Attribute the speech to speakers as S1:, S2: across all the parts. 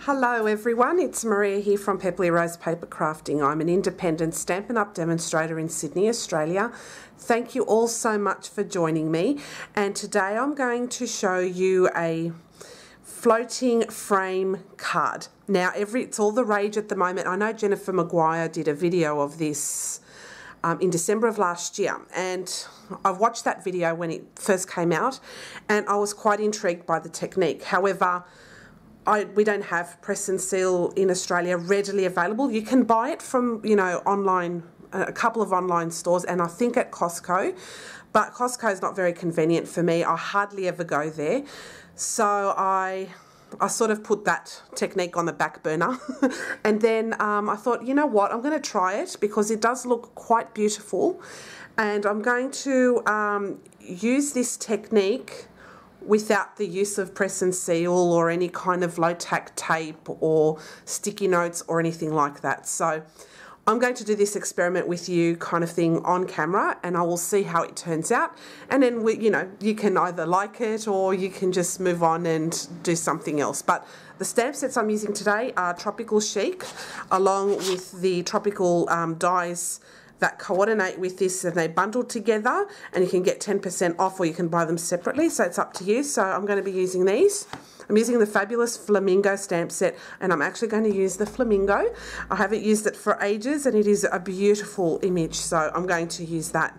S1: Hello everyone, it's Maria here from Pepperly Rose Papercrafting. I'm an independent Stampin' Up! Demonstrator in Sydney, Australia. Thank you all so much for joining me, and today I'm going to show you a floating frame card. Now it's all the rage at the moment. I know Jennifer Maguire did a video of this in December of last year, and I watched that video when it first came out and I was quite intrigued by the technique. However, we don't have press and seal in Australia readily available. You can buy it from, online, a couple of online stores, and I think at Costco, but Costco is not very convenient for me. I hardly ever go there. So I sort of put that technique on the back burner. And then I thought, you know what, I'm going to try it because it does look quite beautiful. And I'm going to use this technique without the use of press and seal or any kind of low-tack tape or sticky notes or anything like that. So I'm going to do this experiment with you kind of thing on camera, and I will see how it turns out. And then you can either like it or you can just move on and do something else. But the stamp sets I'm using today are Tropical Chic, along with the tropical dies that coordinate with this, and they bundle together, and you can get 10% off or you can buy them separately, so it's up to you. So I'm going to be using these. I'm using the fabulous Flamingo stamp set, and I'm actually going to use the Flamingo. I haven't used it for ages and it is a beautiful image, so I'm going to use that.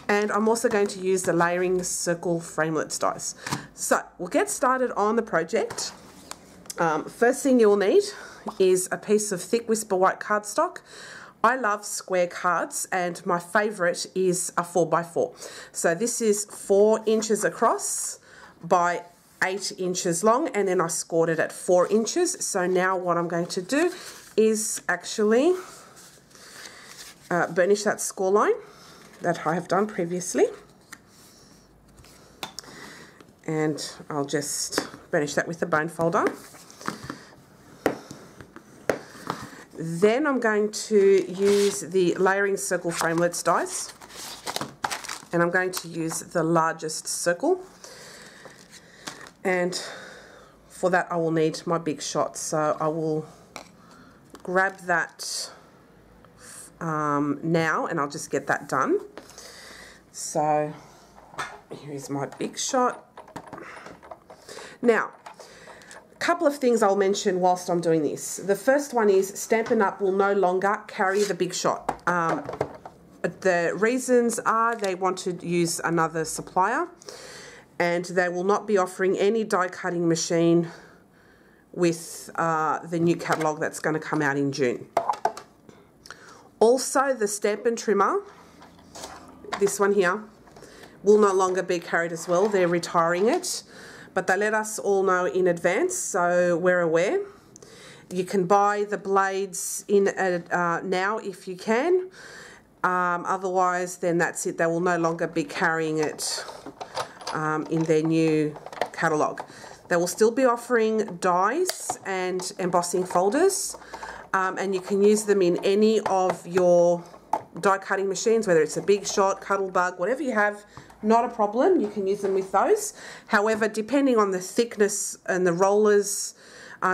S1: And I'm also going to use the Layering Circle Framelits dies. So we'll get started on the project. First thing you'll need is a piece of thick Whisper White cardstock. I love square cards, and my favourite is a 4x4. So this is 4 inches across by 8 inches long, and then I scored it at 4 inches. So now what I'm going to do is actually burnish that score line that I have done previously. And I'll just burnish that with the bone folder. Then I'm going to use the Layering Circle Framelits dies, and I'm going to use the largest circle, and for that I will need my big shot. So I will grab that now, and I'll just get that done. So here is my big shot. Now, couple of things I'll mention whilst I'm doing this. The first one is Stampin' Up! Will no longer carry the big shot. The reasons are they want to use another supplier, and they will not be offering any die cutting machine with the new catalogue that's going to come out in June. Also, the Stampin' Trimmer, this one here, will no longer be carried as well. They're retiring it. But they let us all know in advance, so we're aware. You can buy the blades in now if you can. Otherwise, then that's it. They will no longer be carrying it in their new catalogue. They will still be offering dies and embossing folders, and you can use them in any of your die cutting machines, whether it's a Big Shot, Cuttlebug, whatever you have. Not a problem, you can use them with those. However, depending on the thickness and the rollers,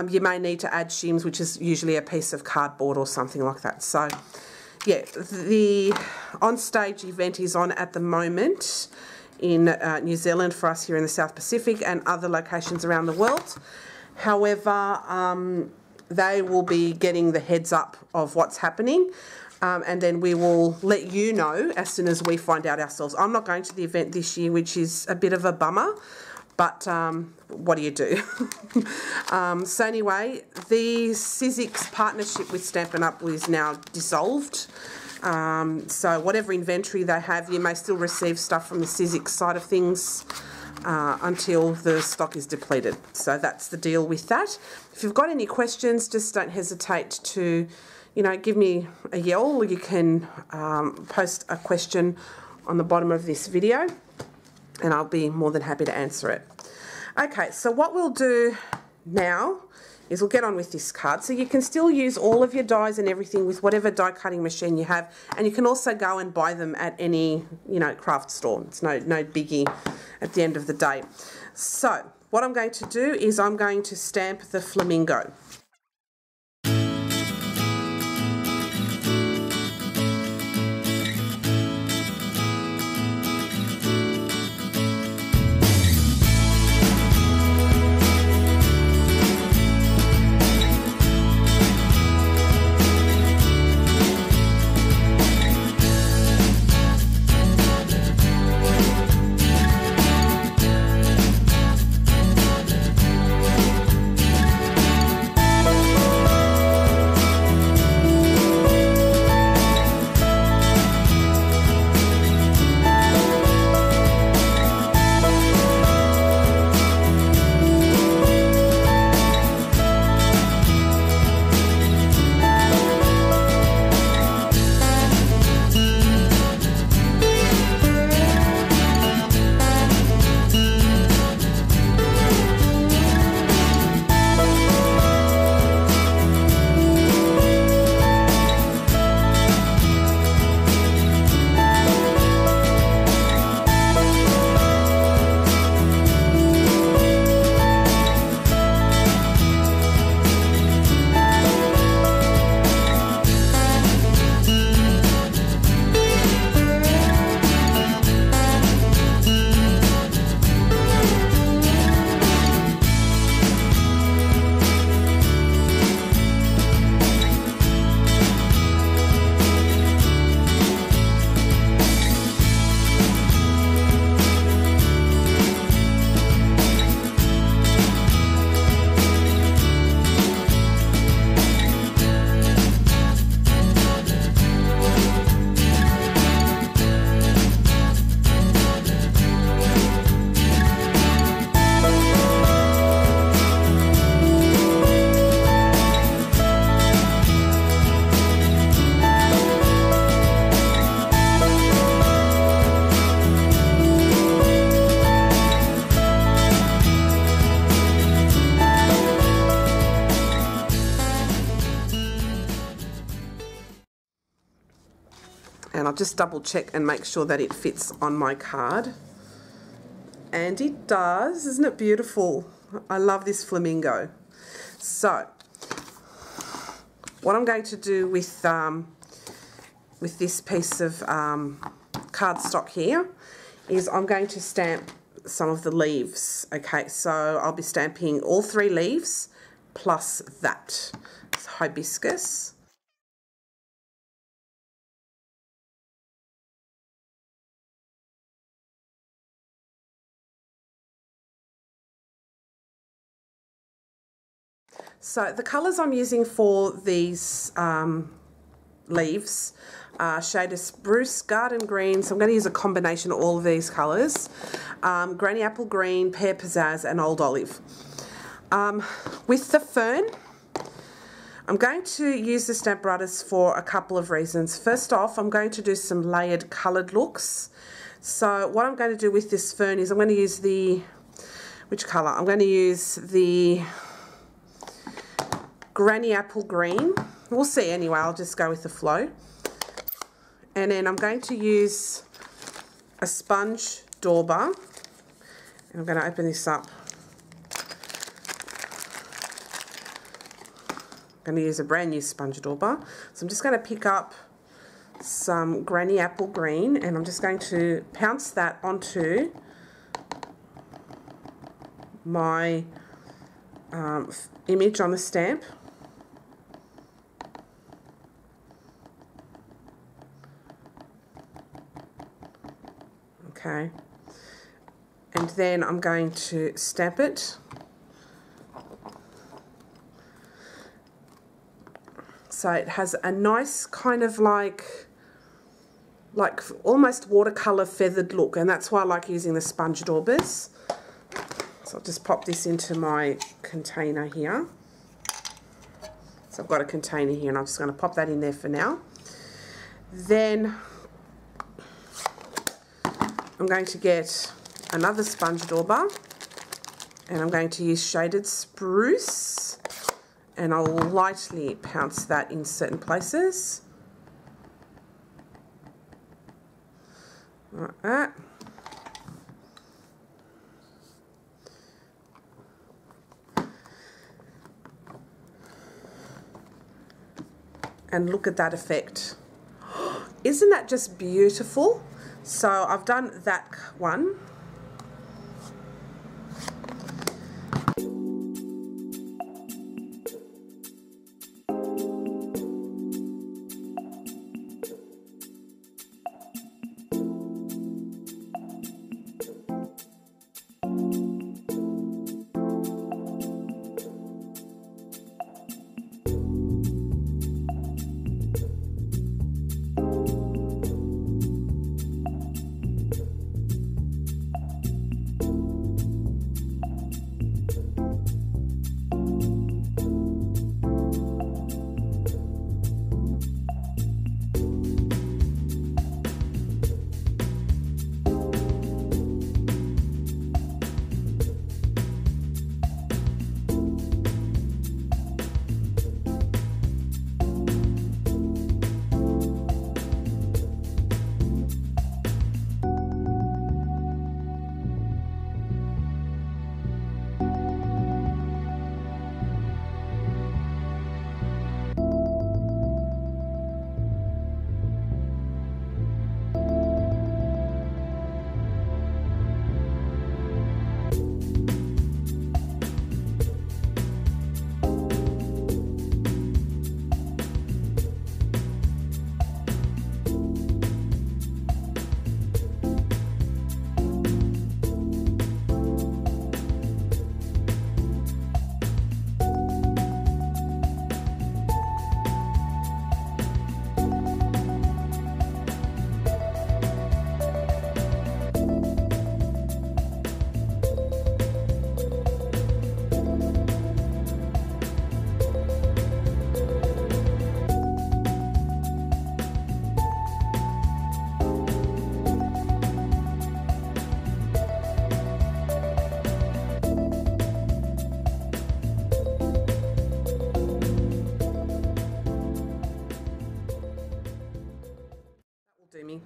S1: you may need to add shims, which is usually a piece of cardboard or something like that. So yeah, the on-stage event is on at the moment in New Zealand for us here in the South Pacific and other locations around the world. However, they will be getting the heads up of what's happening. And then we will let you know as soon as we find out ourselves. I'm not going to the event this year, which is a bit of a bummer, but what do you do? So anyway, the Sizzix partnership with Stampin' Up! Is now dissolved. So whatever inventory they have, you may still receive stuff from the Sizzix side of things until the stock is depleted. So that's the deal with that. If you've got any questions, just don't hesitate to give me a yell, or you can post a question on the bottom of this video, and I'll be more than happy to answer it. Okay, so what we'll do now is we'll get on with this card. So you can still use all of your dies and everything with whatever die cutting machine you have, and you can also go and buy them at any craft store. It's no biggie at the end of the day. So what I'm going to do is I'm going to stamp the Flamingo. just double check and make sure that it fits on my card. And it does. Isn't it beautiful? I love this flamingo. So what I'm going to do with this piece of cardstock here is I'm going to stamp some of the leaves. Okay, so I'll be stamping all 3 leaves plus that hibiscus. So the colours I'm using for these leaves are shaded Spruce, Garden Green, so I'm going to use a combination of all of these colours, Granny Apple Green, Pear Pizzazz and Old Olive. With the fern, I'm going to use the stamp Brothers for a couple of reasons. First off, I'm going to do some layered coloured looks. So what I'm going to do with this fern is I'm going to use the, which colour? I'm going to use the Granny Apple Green. We'll see anyway, I'll just go with the flow. And then I'm going to use a sponge dauber. And I'm going to open this up. I'm going to use a brand new sponge dauber. So I'm just going to pick up some Granny Apple Green and I'm just going to pounce that onto my image on the stamp. Okay, and then I'm going to stamp it. So it has a nice kind of like almost watercolour feathered look, and that's why I like using the sponge daubers. So I'll just pop this into my container here. So I've got a container here and I'm just going to pop that in there for now. Then I'm going to get another sponge dauber and I'm going to use shaded Spruce and I'll lightly pounce that in certain places. Like that. And look at that effect. Isn't that just beautiful? So I've done that one.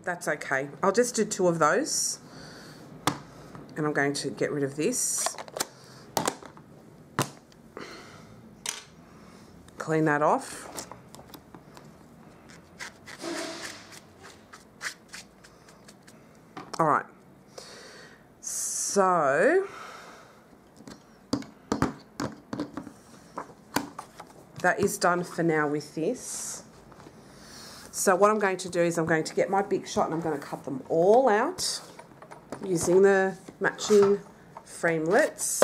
S1: that's okay. I'll just do 2 of those. And I'm going to get rid of this. Clean that off. All right. So that is done for now with this. So what I'm going to do is I'm going to get my Big Shot and I'm going to cut them all out using the matching framelets.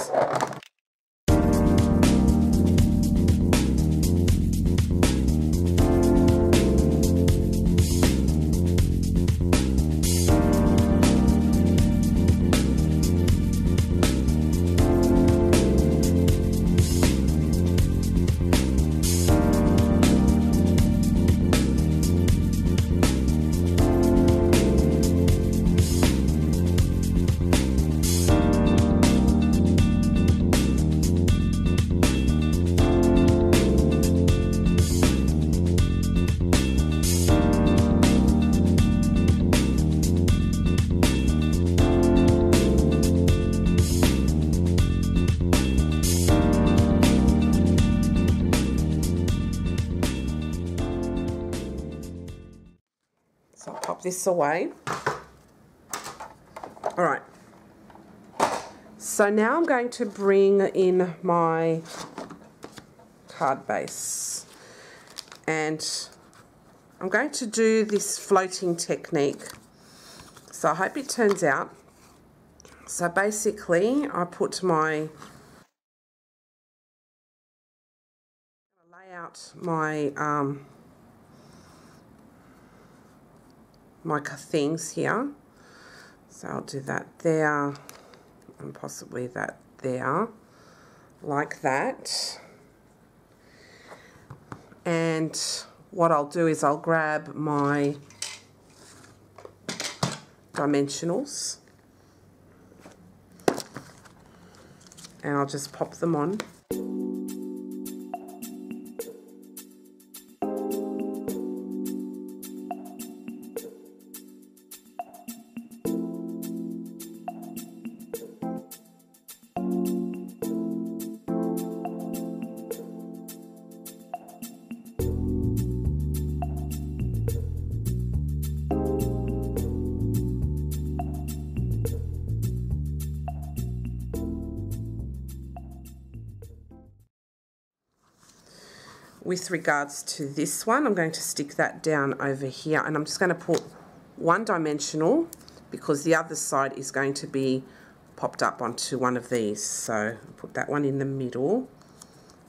S1: So I'll pop this away. All right. So now I'm going to bring in my card base. And I'm going to do this floating technique. So I hope it turns out. So basically, I put my... lay out my... my things here. So I'll do that there and possibly that there, like that. And what I'll do is I'll grab my dimensionals and I'll just pop them on. With regards to this one, I'm going to stick that down over here and I'm just going to put one dimensional because the other side is going to be popped up onto one of these. So I'll put that one in the middle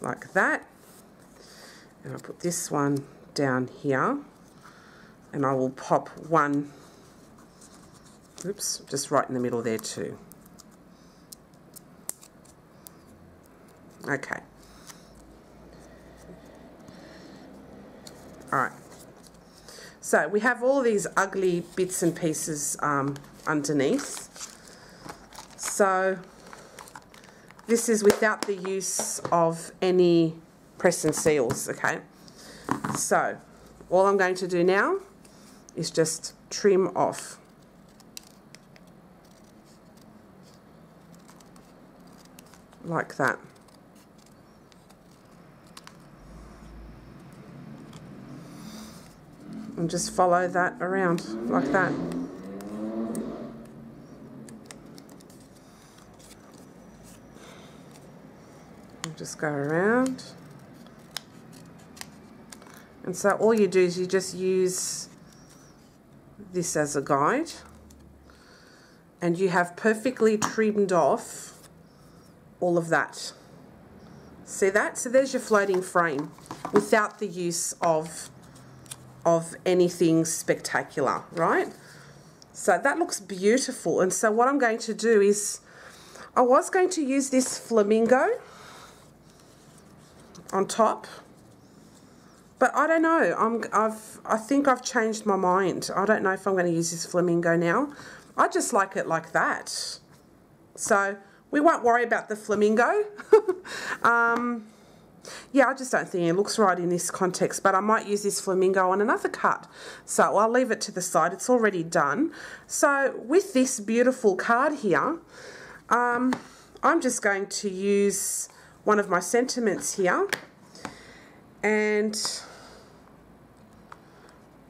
S1: like that, and I'll put this one down here and I will pop one, oops, just right in the middle there too. Okay. Alright, so we have all these ugly bits and pieces underneath. So this is without the use of any press and seals, okay? So all I'm going to do now is just trim off. Like that. And just follow that around like that. And just go around. And so all you do is you just use this as a guide. And you have perfectly trimmed off all of that. See that? So there's your floating frame without the use of anything spectacular, right? So that looks beautiful. And so what I'm going to do is, I was going to use this flamingo on top, but I don't know. I think I've changed my mind. I don't know if I'm going to use this flamingo now. I just like it like that. So we won't worry about the flamingo. Yeah, I just don't think it looks right in this context, but I might use this flamingo on another cut. So I'll leave it to the side. It's already done. So with this beautiful card here, I'm just going to use one of my sentiments here, and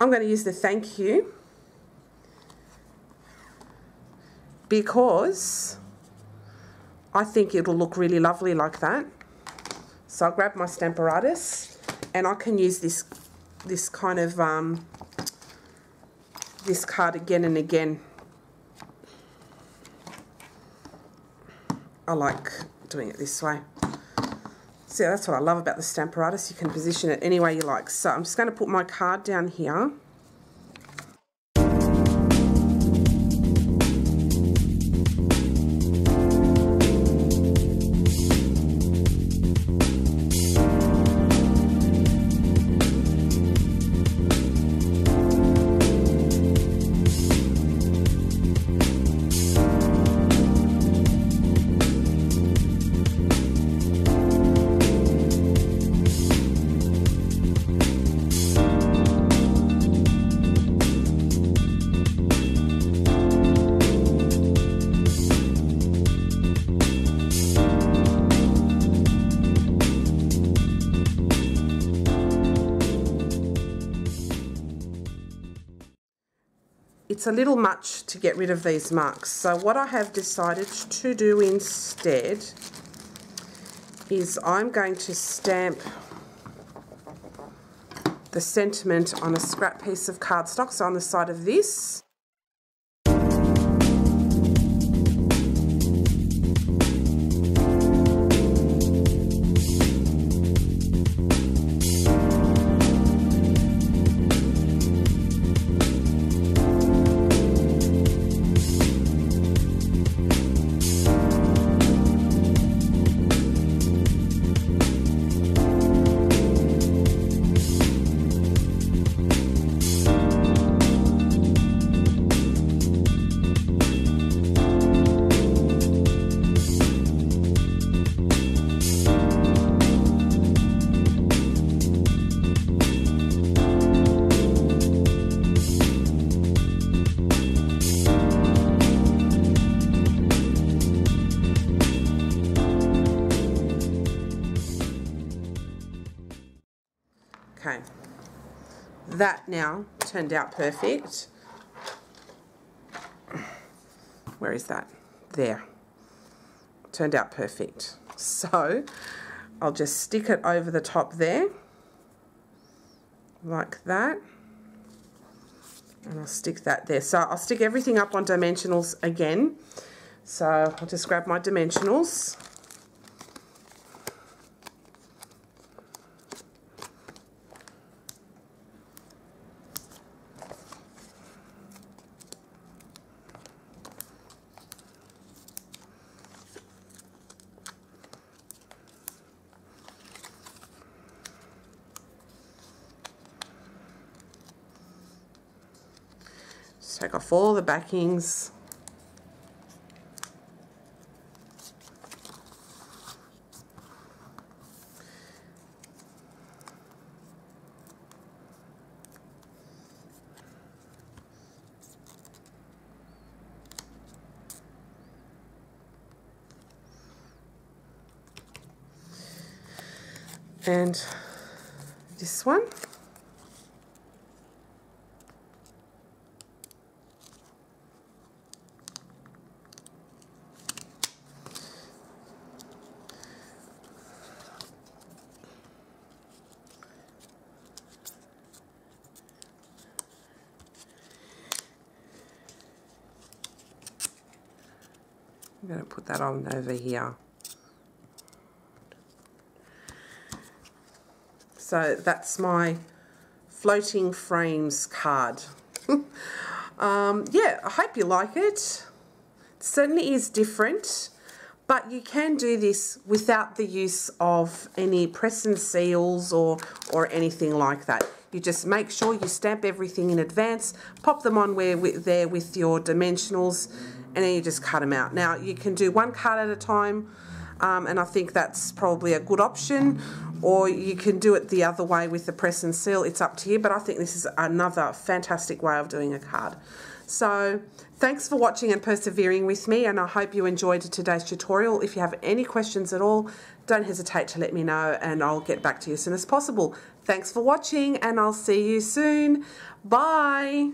S1: I'm going to use the thank you, because I think it'll look really lovely like that. So I'll grab my Stamparatus, and I can use this kind of this card again and again. I like doing it this way. See, that's what I love about the Stamparatus. You can position it any way you like. So I'm just going to put my card down here. It's a little much to get rid of these marks, so what I have decided to do instead is I'm going to stamp the sentiment on a scrap piece of cardstock, so on the side of this. Okay, that now turned out perfect. Where is that? There. Turned out perfect. So I'll just stick it over the top there, like that. And I'll stick that there. So I'll stick everything up on dimensionals again. So I'll just grab my dimensionals. Take off all the backings. And this one. I'm going to put that on over here. So that's my floating frames card. Yeah, I hope you like it. It certainly is different, but you can do this without the use of any press and seals or anything like that. You just make sure you stamp everything in advance, pop them on there with your dimensionals, and then you just cut them out. Now, you can do one card at a time, and I think that's probably a good option, or you can do it the other way with the press and seal. It's up to you, but I think this is another fantastic way of doing a card. So thanks for watching and persevering with me, and I hope you enjoyed today's tutorial. If you have any questions at all, don't hesitate to let me know and I'll get back to you as soon as possible. Thanks for watching, and I'll see you soon. Bye.